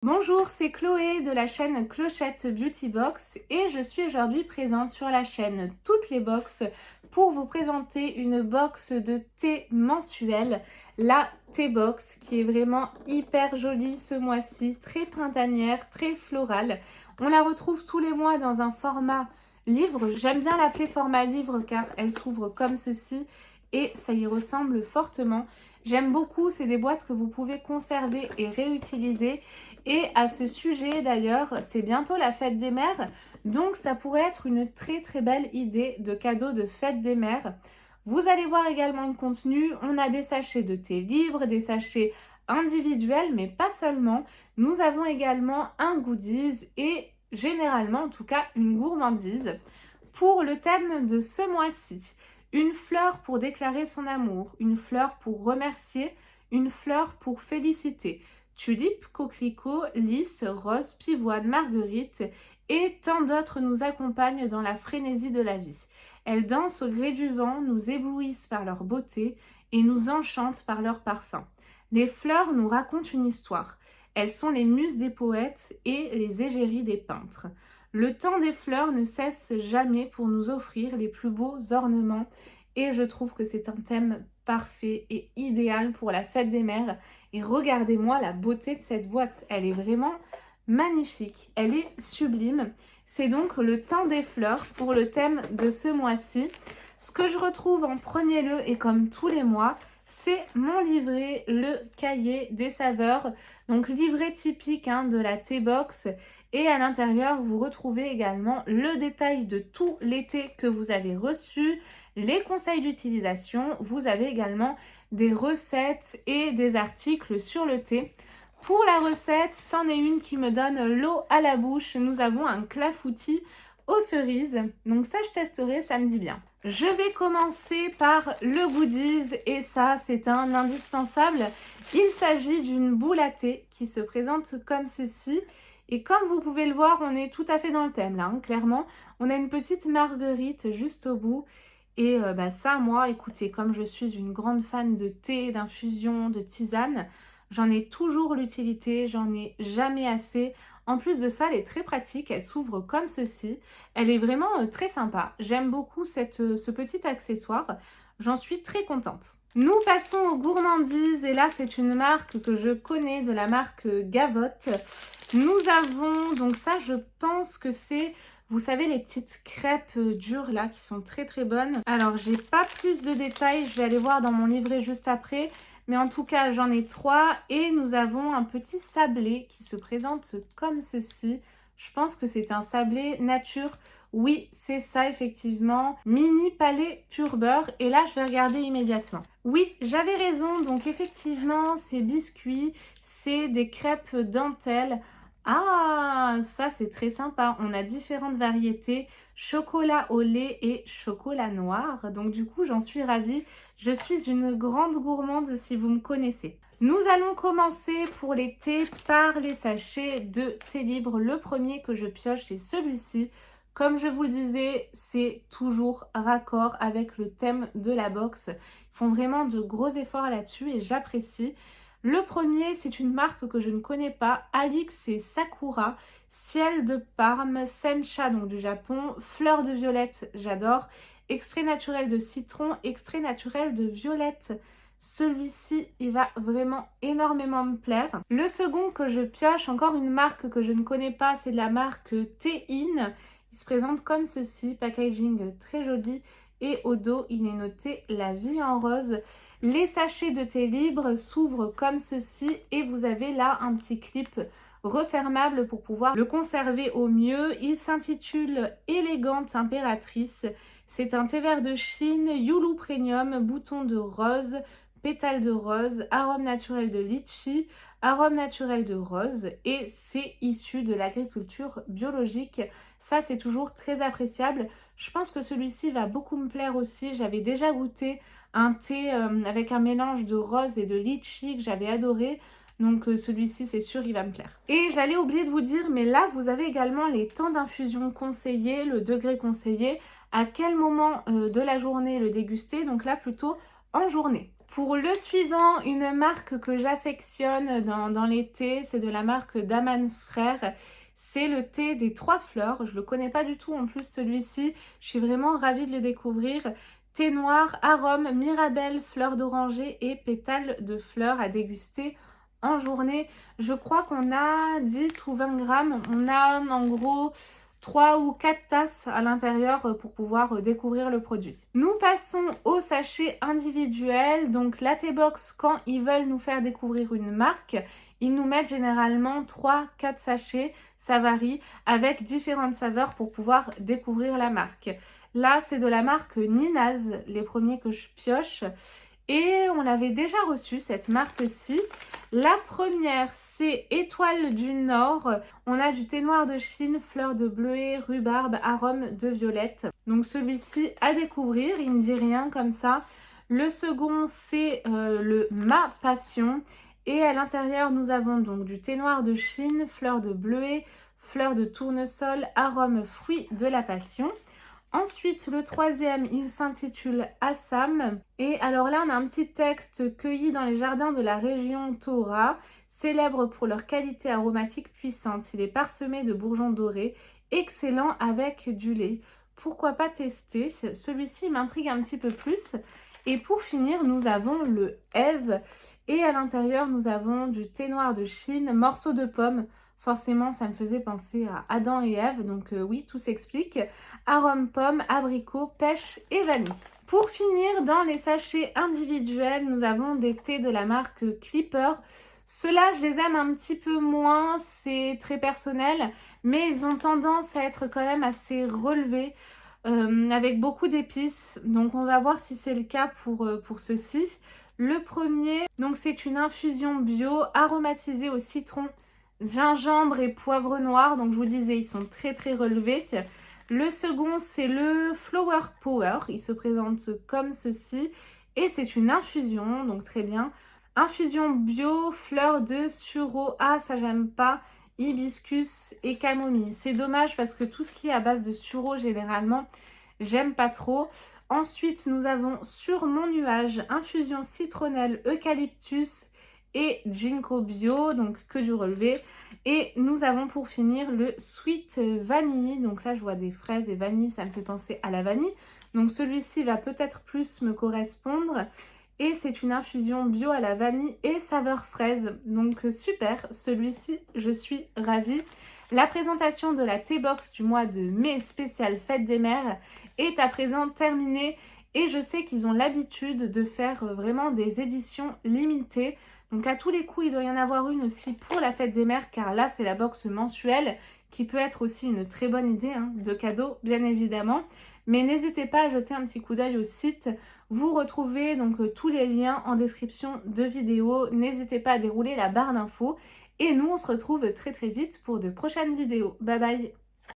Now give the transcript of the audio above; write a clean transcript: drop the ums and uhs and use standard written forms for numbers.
Bonjour, c'est Chloé de la chaîne Clochette Beauty Box et je suis aujourd'hui présente sur la chaîne Toutes les Box pour vous présenter une box de thé mensuel, la Thé Box, qui est vraiment hyper jolie ce mois-ci, très printanière, très florale. On la retrouve tous les mois dans un format livre. J'aime bien l'appeler format livre car elle s'ouvre comme ceci et ça y ressemble fortement. J'aime beaucoup, c'est des boîtes que vous pouvez conserver et réutiliser. Et à ce sujet d'ailleurs, c'est bientôt la fête des mères, donc ça pourrait être une très très belle idée de cadeau de fête des mères. Vous allez voir également le contenu, on a des sachets de thé libre, des sachets individuels, mais pas seulement. Nous avons également un goodies et généralement en tout cas une gourmandise. Pour le thème de ce mois-ci, une fleur pour déclarer son amour, une fleur pour remercier, une fleur pour féliciter. Tulipe, coquelicot, lys, rose, pivoine, marguerite et tant d'autres nous accompagnent dans la frénésie de la vie. Elles dansent au gré du vent, nous éblouissent par leur beauté et nous enchantent par leur parfum. Les fleurs nous racontent une histoire. Elles sont les muses des poètes et les égéries des peintres. Le temps des fleurs ne cesse jamais pour nous offrir les plus beaux ornements et je trouve que c'est un thème parfait et idéal pour la fête des mères. Et regardez-moi la beauté de cette boîte, elle est vraiment magnifique, elle est sublime. C'est donc le temps des fleurs pour le thème de ce mois-ci. Ce que je retrouve en premier lieu et comme tous les mois, c'est mon livret, le cahier des saveurs. Donc livret typique de la Thé Box. Et à l'intérieur, vous retrouvez également le détail de tous les thés que vous avez reçus, les conseils d'utilisation. Vous avez également des recettes et des articles sur le thé. Pour la recette, c'en est une qui me donne l'eau à la bouche. Nous avons un clafoutis aux cerises. Donc ça, je testerai, ça me dit bien. Je vais commencer par le goodies et ça, c'est un indispensable. Il s'agit d'une boule à thé qui se présente comme ceci. Et comme vous pouvez le voir, on est tout à fait dans le thème là, clairement. On a une petite marguerite juste au bout. Et ça, moi, écoutez, comme je suis une grande fan de thé, d'infusion, de tisane, j'en ai toujours l'utilité, j'en ai jamais assez. En plus de ça, elle est très pratique, elle s'ouvre comme ceci. Elle est vraiment très sympa. J'aime beaucoup ce petit accessoire. J'en suis très contente. Nous passons aux gourmandises et là, c'est une marque que je connais, de la marque Gavotte. Nous avons, donc ça, je pense que c'est... Vous savez, les petites crêpes dures là qui sont très très bonnes. Alors, j'ai pas plus de détails, je vais aller voir dans mon livret juste après. Mais en tout cas, j'en ai 3 et nous avons un petit sablé qui se présente comme ceci. Je pense que c'est un sablé nature. Oui, c'est ça effectivement. Mini palais pur beurre. Et là, je vais regarder immédiatement. Oui, j'avais raison. Donc effectivement, ces biscuits, c'est des crêpes dentelle. Ah, ça c'est très sympa. On a différentes variétés, chocolat au lait et chocolat noir. Donc du coup, j'en suis ravie. Je suis une grande gourmande si vous me connaissez. Nous allons commencer pour les thés par les sachets de thé libre. Le premier que je pioche, c'est celui-ci. Comme je vous le disais, c'est toujours raccord avec le thème de la box. Ils font vraiment de gros efforts là-dessus et j'apprécie. Le premier, c'est une marque que je ne connais pas, Alix et Sakura, ciel de Parme, sencha donc du Japon, fleur de violette, j'adore, extrait naturel de citron, extrait naturel de violette. Celui-ci, il va vraiment énormément me plaire. Le second que je pioche, encore une marque que je ne connais pas, c'est de la marque Tein. Il se présente comme ceci, packaging très joli et au dos, il est noté la vie en rose. Les sachets de thé libre s'ouvrent comme ceci et vous avez là un petit clip refermable pour pouvoir le conserver au mieux. Il s'intitule Élégante Impératrice. C'est un thé vert de Chine, Yulu Premium, bouton de rose, pétales de rose, arôme naturel de litchi, arôme naturel de rose et c'est issu de l'agriculture biologique. Ça, c'est toujours très appréciable. Je pense que celui-ci va beaucoup me plaire aussi. J'avais déjà goûté un thé avec un mélange de rose et de litchi que j'avais adoré. Donc celui-ci, c'est sûr, il va me plaire. Et j'allais oublier de vous dire, mais là, vous avez également les temps d'infusion conseillés, le degré conseillé, à quel moment de la journée le déguster. Donc là, plutôt en journée. Pour le suivant, une marque que j'affectionne dans les thés, c'est de la marque Daman Frères. C'est le thé des 3 fleurs. Je le connais pas du tout en plus celui-ci. Je suis vraiment ravie de le découvrir. Thé noir, arôme, mirabelle, fleurs d'oranger et pétales de fleurs à déguster en journée. Je crois qu'on a 10 ou 20 grammes. On a en gros 3 ou 4 tasses à l'intérieur pour pouvoir découvrir le produit. Nous passons au sachet individuel. Donc la T-Box, quand ils veulent nous faire découvrir une marque, ils nous mettent généralement 3-4 sachets, ça varie, avec différentes saveurs pour pouvoir découvrir la marque. Là, c'est de la marque Ninaz, les premiers que je pioche. Et on l'avait déjà reçu, cette marque-ci. La première, c'est Étoile du Nord. On a du thé noir de Chine, fleurs de bleuet, rhubarbe, arôme de violette. Donc celui-ci à découvrir, il ne dit rien comme ça. Le second, c'est le Ma Passion. Et à l'intérieur, nous avons donc du thé noir de Chine, fleurs de bleuet, fleurs de tournesol, arôme fruit de la passion. Ensuite, le troisième, il s'intitule Assam. Et alors là, on a un petit texte cueilli dans les jardins de la région Tora, célèbre pour leur qualité aromatique puissante. Il est parsemé de bourgeons dorés, excellent avec du lait. Pourquoi pas tester? Celui-ci m'intrigue un petit peu plus. Et pour finir, nous avons le Eve. Et à l'intérieur, nous avons du thé noir de Chine, morceaux de pommes. Forcément, ça me faisait penser à Adam et Ève, donc oui, tout s'explique. Arôme pomme, abricot, pêche et vanille. Pour finir, dans les sachets individuels, nous avons des thés de la marque Clipper. Ceux-là, je les aime un petit peu moins, c'est très personnel, mais ils ont tendance à être quand même assez relevés, avec beaucoup d'épices. Donc on va voir si c'est le cas pour ceux-ci. Le premier, donc c'est une infusion bio aromatisée au citron, gingembre et poivre noir. Donc je vous disais, ils sont très très relevés. Le second, c'est le Flower Power. Il se présente comme ceci. Et c'est une infusion, donc très bien. Infusion bio, fleurs de sureau. Ah, ça j'aime pas. Hibiscus et camomille. C'est dommage parce que tout ce qui est à base de sureau, généralement, j'aime pas trop. Ensuite, nous avons sur mon nuage, infusion citronnelle, eucalyptus et ginkgo bio, donc que du relevé. Et nous avons pour finir le sweet vanille. Donc là, je vois des fraises et vanille, ça me fait penser à la vanille. Donc celui-ci va peut-être plus me correspondre. Et c'est une infusion bio à la vanille et saveur fraise. Donc super, celui-ci, je suis ravie. La présentation de la T-Box du mois de mai spécial Fête des Mères est à présent terminée. Et je sais qu'ils ont l'habitude de faire vraiment des éditions limitées. Donc à tous les coups, il doit y en avoir une aussi pour la Fête des Mères, car là, c'est la box mensuelle qui peut être aussi une très bonne idée de cadeau, bien évidemment. Mais n'hésitez pas à jeter un petit coup d'œil au site. Vous retrouvez donc tous les liens en description de vidéo. N'hésitez pas à dérouler la barre d'infos. Et nous, on se retrouve très très vite pour de prochaines vidéos. Bye bye!